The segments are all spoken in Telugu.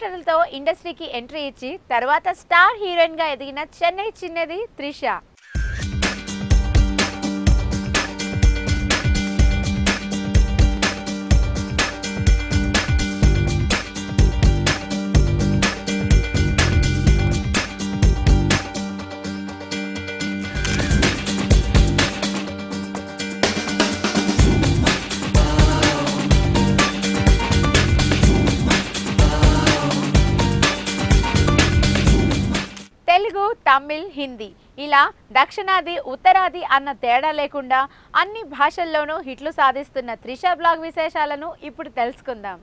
క్యారెక్టర్లతో ఇండస్ట్రీకి ఎంట్రీ ఇచ్చి తర్వాత స్టార్ హీరోయిన్ గా ఎదిగిన చెన్నై చిన్నది త్రిష. తెలుగు, తమిళ్, హిందీ ఇలా దక్షిణాది ఉత్తరాది అన్న తేడా లేకుండా అన్ని భాషల్లోనూ హిట్లు సాధిస్తున్న త్రిష బ్లాగ్ విశేషాలను ఇప్పుడు తెలుసుకుందాం.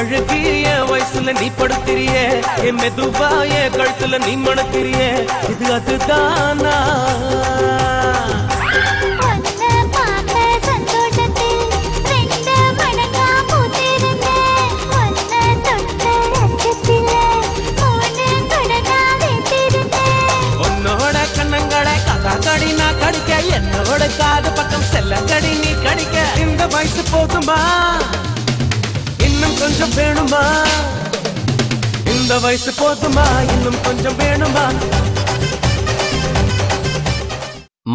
அழகிய வயசுல நீ படுத்திரியே என் மெதுவாய கழுத்துல நீ மணக்கிறியே இது அதுதானா உன்னோட கண்ணங்களை கடி நான் கடிக்க என்னோட காது பக்கம் செல்ல கடி நீ கடிக்க இந்த வயசு போதுமா இன்னும் கொஞ்சம் வேணுமா இந்த வயசு போதுமா இன்னும் கொஞ்சம் வேணுமா.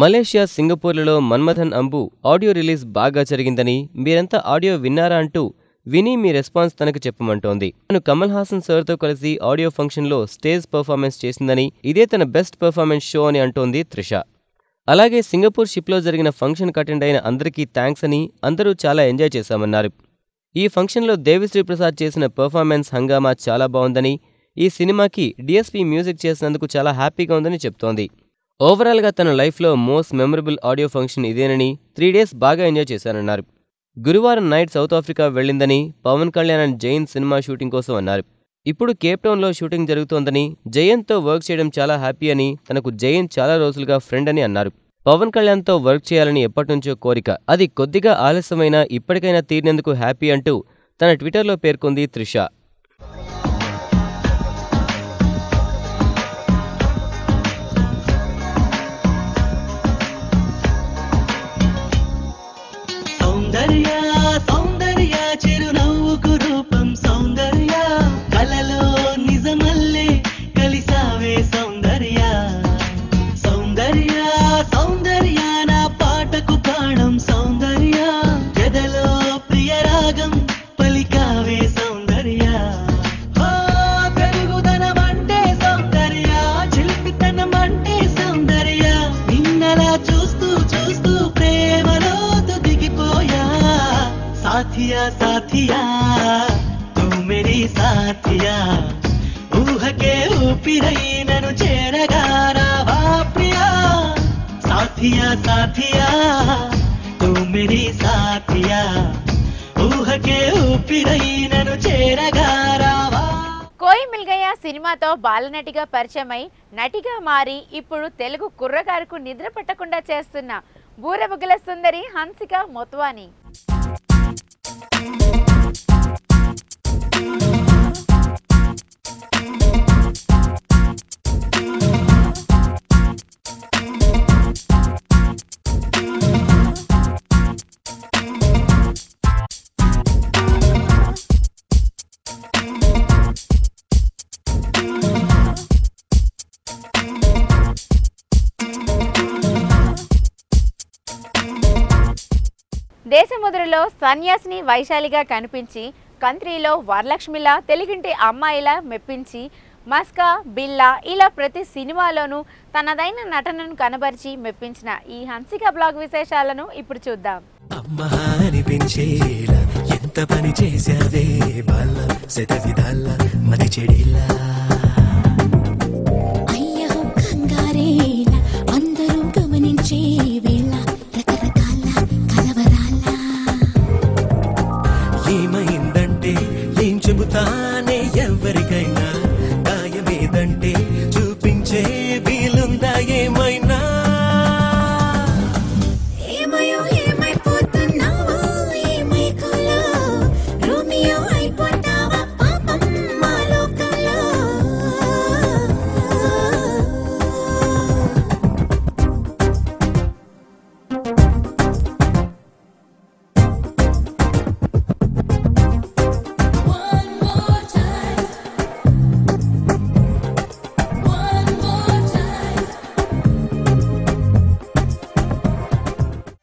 మలేషియా, సింగపూర్లలో మన్మథన్ అంబు ఆడియో రిలీజ్ బాగా జరిగిందని, మీరంతా ఆడియో విన్నారా అంటూ విని మీ రెస్పాన్స్ తనకు చెప్పమంటోంది. తను కమల్ హాసన్ సార్తో కలిసి ఆడియో ఫంక్షన్లో స్టేజ్ పర్ఫార్మెన్స్ చేసిందని, ఇదే తన బెస్ట్ పర్ఫార్మెన్స్ షో అని అంటోంది త్రిష. అలాగే సింగపూర్ షిప్లో జరిగిన ఫంక్షన్కి అటెండ్ అయిన అందరికీ థ్యాంక్స్ అని, అందరూ చాలా ఎంజాయ్ చేశామన్నారు. ఈ ఫంక్షన్లో దేవిశ్రీ ప్రసాద్ చేసిన పర్ఫార్మెన్స్ హంగామా చాలా బాగుందని, ఈ సినిమాకి డిఎస్పీ మ్యూజిక్ చేసినందుకు చాలా హ్యాపీగా ఉందని చెప్తోంది. ఓవరాల్గా తన లైఫ్లో మోస్ట్ మెమరబుల్ ఆడియో ఫంక్షన్ ఇదేనని, 3 days బాగా ఎంజాయ్ చేశానన్నారు. గురువారం నైట్ సౌత్ ఆఫ్రికా వెళ్ళిందని, Pawan Kalyan and Jain cinema shooting కోసం అన్నారు. ఇప్పుడు కేప్టౌన్లో షూటింగ్ జరుగుతోందని, జయన్తో వర్క్ చేయడం చాలా హ్యాపీ అని, తనకు జయన్ చాలా రోజులుగా ఫ్రెండ్ అని అన్నారు. పవన్ కళ్యాణ్తో వర్క్ చేయాలని ఎప్పటినుంచో కోరిక, అది కొద్దిగా ఆలస్యమైనా ఇప్పటికైనా తీరినందుకు హ్యాపీ అంటూ తన ట్విట్టర్లో పేర్కొంది త్రిష. साथिया तू मेरी साथिया ऊहके ऊपिरई ननु चेरगारावा प्रिया साथिया साथिया तू मेरी साथिया ऊहके ऊपिरई ननु चेरगारावा. కోయి మిల్ గయా సినిమాతో బాలనటిగా పరిచయమై నటిగా మారి ఇప్పుడు తెలుగు కుర్రకారుకు నిద్ర పట్టకుండా చేస్తున్న బూరబుగ్గల సుందరి హన్సిక మొత్వాని. దేశముద్రలో సన్యాసిని వైశాలిగా కనిపించి, కంత్రీలో వరలక్ష్మిలా, తెలుగింటి అమ్మాయిలా మెప్పించి, మస్కా, బిల్లా ఇలా ప్రతి సినిమాలోనూ తనదైన నటనను కనబరిచి మెప్పించిన ఈ హన్సిక బ్లాగ్ విశేషాలను ఇప్పుడు చూద్దాం. ఎంత పని చేసావే బాల సెతవిదాల మది చెడిలా అయ్యో కంగారేల అందరూ గమనించే వేళ రకరకాల కలవరాల ఏమైందంటే ఏం చెబుతానే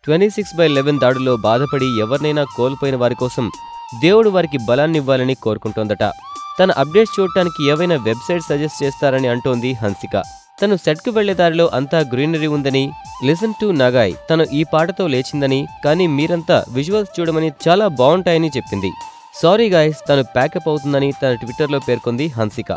26/11 దాడుల్లో బాధపడి ఎవరినైనా కోల్పోయిన వారి కోసం దేవుడు వారికి బలాన్నివ్వాలని కోరుకుంటోందట. తన అప్డేట్స్ చూడటానికి ఏవైనా వెబ్సైట్ సజెస్ట్ చేస్తారని అంటోంది హన్సిక. తను సెట్కు వెళ్లే దారిలో అంతా గ్రీనరీ ఉందని, లిసన్ టు నగాయ్ తను ఈ పాటతో లేచిందని, కానీ మీరంతా విజువల్స్ చూడమని చాలా బాగుంటాయని చెప్పింది. సారీ గాయ్స్, తను ప్యాకప్ అవుతుందని తన ట్విట్టర్లో పేర్కొంది హన్సిక.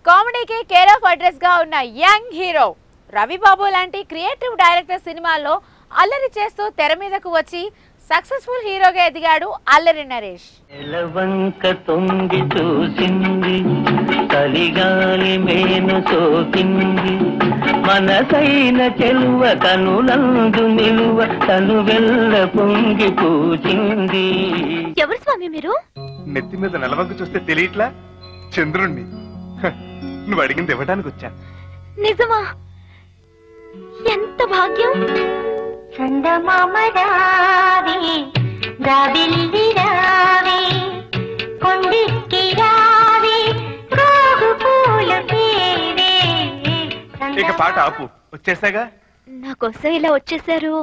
కామెడీకి కేర్ ఆఫ్ అడ్రస్ గా ఉన్న యంగ్ హీరో రవిబాబు లాంటి క్రియేటివ్ డైరెక్టర్ సినిమాల్లో అల్లరి చేస్తూ తెర మీదకు వచ్చి సక్సెస్ఫుల్ హీరోగా ఎదిగాడు అల్లరి నరేష్. ఎలవంక తొంగి చూసింది, కలిగాలి మేను సోకింది, మనసైన చెలువ కనులందు నిలువ తను వెళ్ళ పొంగి పూచింది. ఎవరు స్వామి మీరు? నెత్తి మీద నెలవంక చూస్తే తెలియట్లా? చంద్రుణ్ణి. నువ్వు అడిగింది ఇవ్వడానికి వచ్చా. నిజమా? ఎంత భాగ్యం. చందమామ రావే, రాబిల్లి రావే, కొండికి రావే, గోగు పూలు తేవే. ఇక పాట ఆపు, వచ్చేసాగా. నాకోసం ఇలా వచ్చేసారు.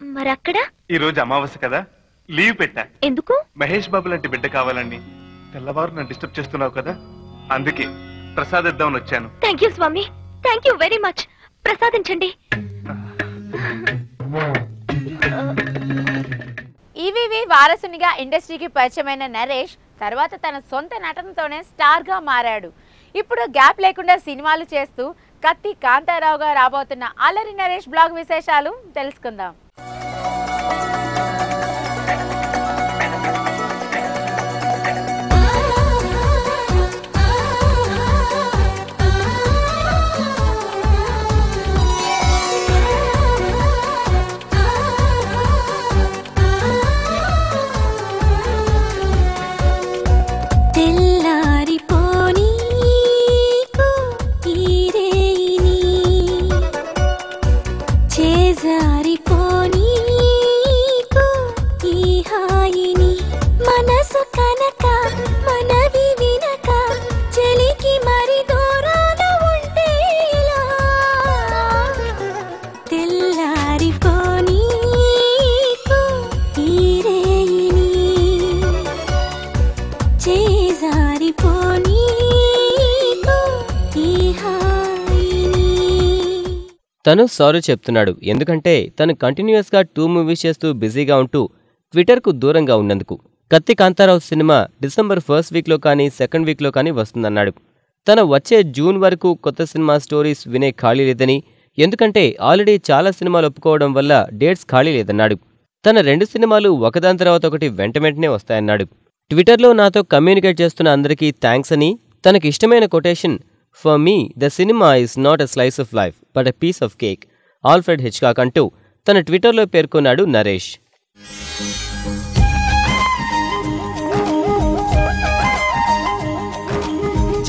మరి అక్కడ ఈ రోజు అమావాస్య కదా, లీవ్ పెట్టా. ఎందుకు? మహేష్ బాబు లాంటి బిడ్డ కావాలని. తెల్లవారు నన్ను డిస్టర్బ్ చేస్తున్నావు కదా, అందుకే ప్రసాదిద్దామని వచ్చాను. థ్యాంక్ యూ స్వామి, థ్యాంక్ యూ వెరీ మచ్. ప్రసాదించండి. ఈవీవి వారసునిగా ఇండస్ట్రీకి పరిచయమైన నరేష్ తర్వాత తన సొంత నటనతోనే స్టార్ గా మారాడు. ఇప్పుడు గ్యాప్ లేకుండా సినిమాలు చేస్తూ కత్తి కాంతారావుగా రాబోతున్న అల్లరి నరేష్ బ్లాగ్ విశేషాలు తెలుసుకుందాం. తను సారీ చెప్తున్నాడు, ఎందుకంటే తను కంటిన్యూస్గా 2 మూవీస్ చేస్తూ బిజీగా ఉంటూ ట్విట్టర్కు దూరంగా ఉన్నందుకు. కత్తి కాంతారావు సినిమా డిసెంబర్ 1st వీక్లో కానీ 2nd వీక్లో కానీ వస్తుందన్నాడు. తన వచ్చే జూన్ వరకు కొత్త సినిమా స్టోరీస్ వినే ఖాళీ లేదని, ఎందుకంటే ఆల్రెడీ చాలా సినిమాలు ఒప్పుకోవడం వల్ల డేట్స్ ఖాళీ లేదన్నాడు. తన 2 సినిమాలు ఒకదాని తర్వాత ఒకటి వెంటనే వస్తాయన్నాడు. ట్విట్టర్లో నాతో కమ్యూనికేట్ చేస్తున్న అందరికీ థ్యాంక్స్ అని, తనకి ఇష్టమైన quotation "for me the cinema is not a slice of life but a piece of cake" Alfred Hitchcock అంటూ తన ట్విట్టర్లో పేర్కొన్నాడు నరేష్.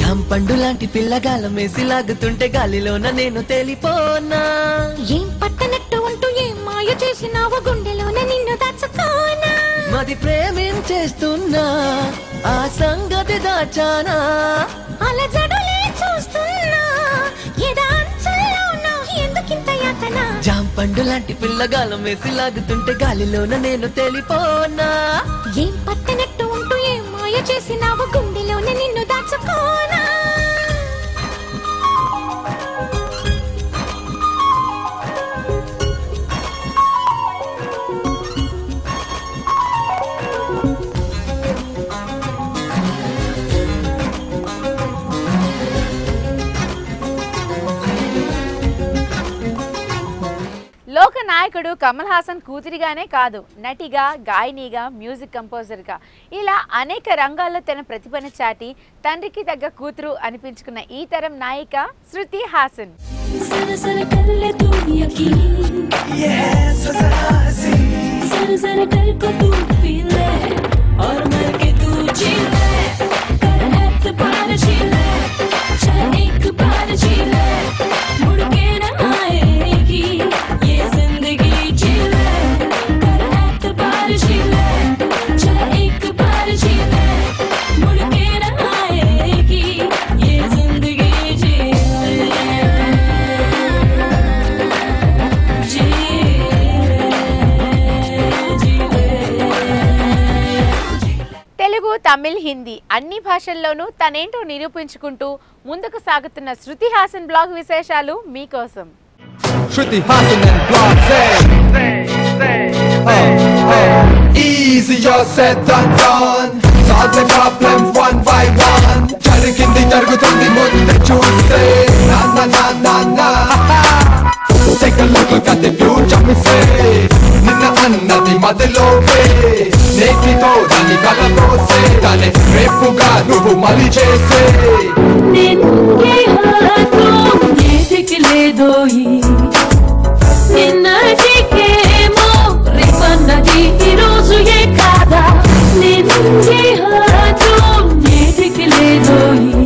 జాంపండు లాంటి పిల్లగాలం వేసి లాగుతుంటే గాలిలోన నేను తేలిపోనా. ఏం పట్టనట్టు ఉంటూ ఏం మాయ చేసినావు, గుండెలోన నిన్ను దాచుకోనా. మది ప్రేమించేస్తున్నా, ఆ సంగతి దాచానా. అలా జడులే చూస్తున్నా, ఎదాంచుల్లో ఉన్నావు, ఎందుకింత యాతన. జాంపండు లాంటి పిల్లగాలం వేసి లాగుతుంటే గాలిలోన నేను తేలిపోనా. ఏం పట్టనట్టు ఉంటూ ఏం మాయ చేసినావు, గుండెలోన నిన్ను దాచుకోనా. నాయకుడు కమల్ హాసన్ కూతురిగానే కాదు, నటిగా, గాయనిగా, మ్యూజిక్ కంపోజర్గా ఇలా అనేక రంగాల్లో తన ప్రతిభను చాటి తండ్రికి తగ్గ కూతురు అనిపించుకున్న ఈ తరం నాయిక శృతి హాసన్. తమిళ్, హిందీ అన్ని భాషల్లోనూ తనేంటో నిరూపించుకుంటూ ముందుకు సాగుతున్న శృతి హాసన్ బ్లాగ్ విశేషాలు మీకోసం. Shruti Hassan and Blog easier said than done. Solve the problems one by one. Jarigindi jarugutundi munde choose. Na na na na na. Take a look at the future me say. Ninna annadi madiloke. Nekito dani kalamo se. Dane repuga nuvu mali chese. Ninge haathon ye dikle dohi. నిన్నటికేమో రేపన్నది ఈరోజు ఏ కాదా నిన్నే హాతం నేటికి లేదోయి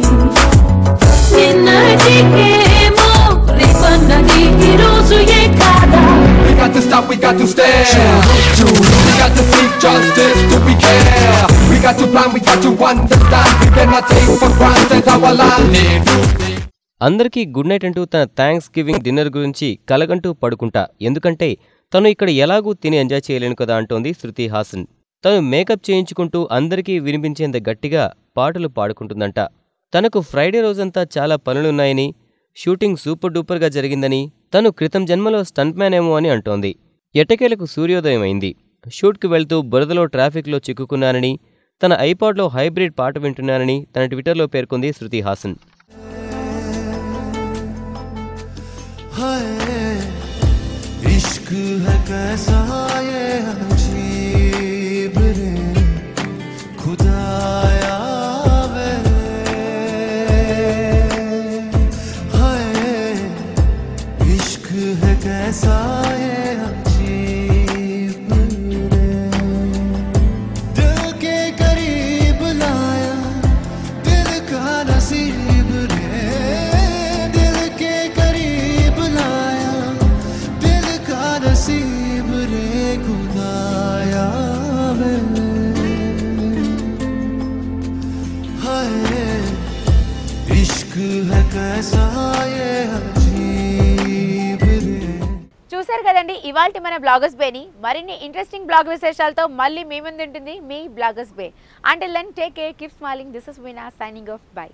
నిన్నటికేమో రేపన్నది ఈరోజు ఏ కాదా. We got to stop, we got to stare. We got to seek justice to be care. We got to plan, we got to understand. We cannot take for granted our land. అందరికీ గుడ్ నైట్ అంటూ తన థ్యాంక్స్ గివింగ్ డిన్నర్ గురించి కలగంటూ పడుకుంటా, ఎందుకంటే తను ఇక్కడ ఎలాగూ తిని ఎంజాయ్ చేయలేను కదా అంటోంది శృతి హాసన్. తను మేకప్ చేయించుకుంటూ అందరికీ వినిపించేంత గట్టిగా పాటలు పాడుకుంటుందంట. తనకు ఫ్రైడే రోజంతా చాలా పనులున్నాయని, షూటింగ్ సూపర్ డూపర్గా జరిగిందని, తను క్రితం జన్మలో స్టంట్ మ్యాన్ ఏమో అని అంటోంది. ఎట్టకేలకు సూర్యోదయం అయింది. షూట్కి వెళ్తూ బురదలో ట్రాఫిక్లో చిక్కుకున్నానని, తన ఐపాడ్లో హైబ్రిడ్ పాట వింటున్నానని తన ట్విట్టర్లో పేర్కొంది శృతి హాసన్. इश्क है कैसा ये अजीब रे खुदाया वे हाय इश्क है कैसा ये अजीब रे दिल के करीब लाया दिल का नसीब रे दिल के करीब लाया दिल का नसीब रे खुदाया वे हाय इश्क है कैसा ये अजीब रे. చూశారు కదండి ఇవాల్టి మన బ్లాగర్స్ బేని. మరిన్ని ఇంట్రెస్టింగ్ బ్లాగ్ విశేషాలతో మళ్ళీ మీ ముందు ఉంటుంది మీ bloggers bay. Until then take care, keep smiling. This is Veena signing off. By.